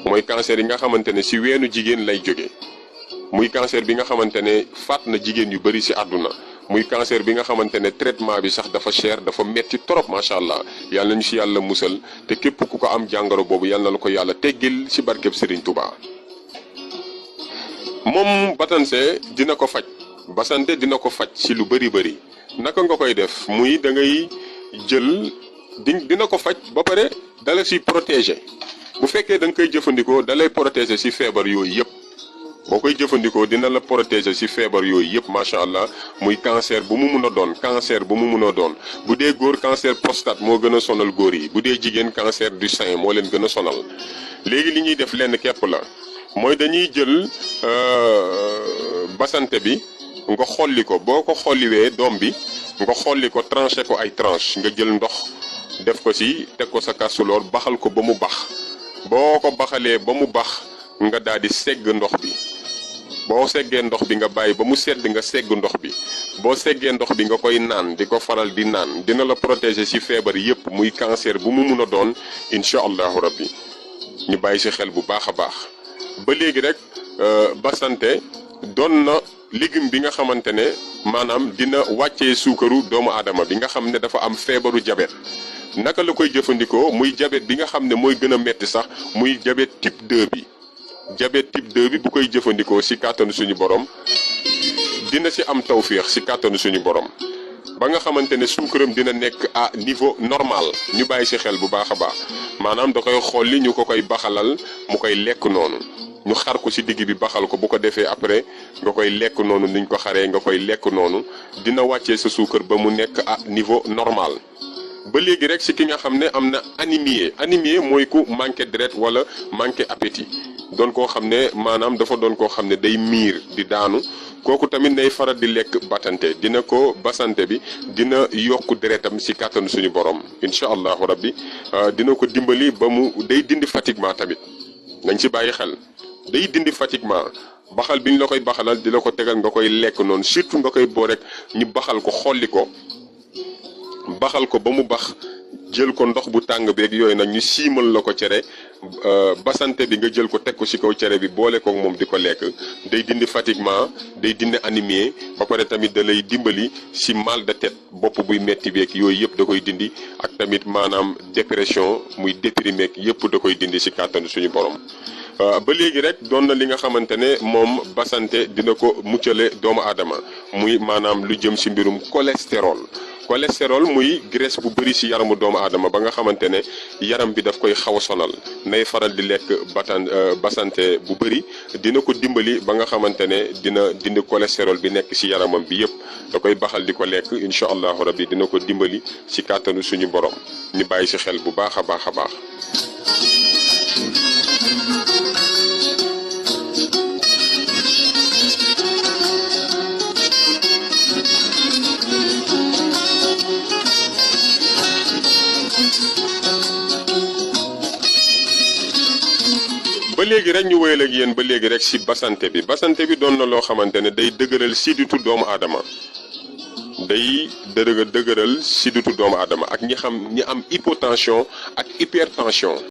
mooy cancer yi nga xamante ne si weenu jigéen lay jóge muy cancer bi nga xamante ne faat na jigéen yu bëri si àdduna muy cancer bi nga xamante ne traitement bi sax dafa cher dafa metti trop macha allah yàlla nañu si yàlla musal te képp ku ko am jàngoro boobu yàlla na la ko yàlla teggil si barkeb Serigne Touba. moom batanse dina ko faj basante dina ko faj si lu bëri bëri naka nga koy def muy da ngay jël dina ko faj ba pare dala si protéger bu fekkee da nga koy jëfandikoo dalay protéger si feebar yooyu yëpp. boo koy jëfandikoo dina la protéger ci feebar yooyu yëpp macha allah muy cancer bu mu mun a doon cancer bu mu mun a doon bu dee góor cancer prostate moo gën a sonal góor yi bu dee jigéen cancer du sein moo leen gën a sonal léegi li ñuy def lenn képp la mooy dañuy jël basante bi nga xolli ko boo ko xolliwee doom bi nga xolli ko tranché ko ay tranche nga jël ndox def ko ci teg ko sa casserole baxal ko ba mu bax boo ko baxalee ba mu bax nga daal di segg ndox bi boo seggee ndox bi nga bàyyi ba mu sedd nga segg ndox bi boo seggee ndox bi nga koy naan di ko faral di naan dina la protéger ci feebar yépp muy cancer bu mu mun a doon incha allahu rabbi ñu bàyyi ci xel bu baax a baax. ba léegi rek basante doon na légume bi nga xamante ne maanaam dina wàccee suukaru doomu aadama bi nga xam ne dafa am feebaru diabète naka la koy jëfandikoo muy diabète bi nga xam ne mooy gën a metti sax muy diabète type 2 bi. diabète type 2 bi bu koy jëfandikoo ci kàttanu suñu borom dina ci am tawféex ci kàttanu suñu borom ba nga xamante ne suukaram dina nekk à niveau normal ñu bàyyi ci xel bu baax a baax maanaam da koy xolli ñu ko koy baxalal mu koy lekk noonu ñu xar ko ci digg bi baxal ko bu ko defee après nga koy lekk noonu niñ ko xaree nga koy lekk noonu dina wàccee sa suukar ba mu nekk à niveau normal. ba léegi rek ci ki nga xam ne am na anémie mooy ku manqué deret wala manqué appétit doon koo xam ne maanaam dafa doon koo xam ne day miir di daanu kooku tamit day faral di lekk batante dina ko basante bi dina yokk deretam ci kàttanu suñu borom incha allahu rabbi dina ko dimbali ba mu day dindi fatiguement tamit nañ ci bàyyi xel day dindi fatiguement baxal bi ñu la koy baxalal di la ko tegal nga koy lekk noonu surtout nga koy boo rek ñu baxal ko xolli ko baxal ko ba mu bax jël ko ndox bu tàng beeg yooyu nag ñu siimal la ko cere basante bi nga jël ko teg ko ci kaw cere bi boole ko moom di ko lekk day dindi fatiguement day dindi anémie ba pare tamit da lay dimbali ci mal de tête bopp buy metti beeg yooyu yëpp da koy dindi ak tamit maanaam dépression muy déprimé yëpp da koy dindi ci kàttanu suñu borom. ba léegi rek doon na li nga xamante ne moom basante dina ko muccale doomu aadama muy maanaam lu jëm ci mbirum cholestérol muy graisse bu bëri ci yaramu doomu aadama ba nga xamante ne yaram bi daf koy xaw a sonal nay faral di lekk basante bu bëri dina ko dimbali ba nga xamante ne dina dindi cholestérol bi nekk ci yaramam bi yëpp da koy baxal di ko lekk incha allahu rabbi dina ko dimbali ci kàttanu suñu borom ñu bàyyi ci xel bu baax a baax a baax. ba léegi rek ñu wéyal ak yéen ba léegi rek ci basante bi doon na loo xamante ne day dëgëral sidditu doomu aadama day dëgëral sidditu doomu aadama ak ñi am hypotension ak hypertension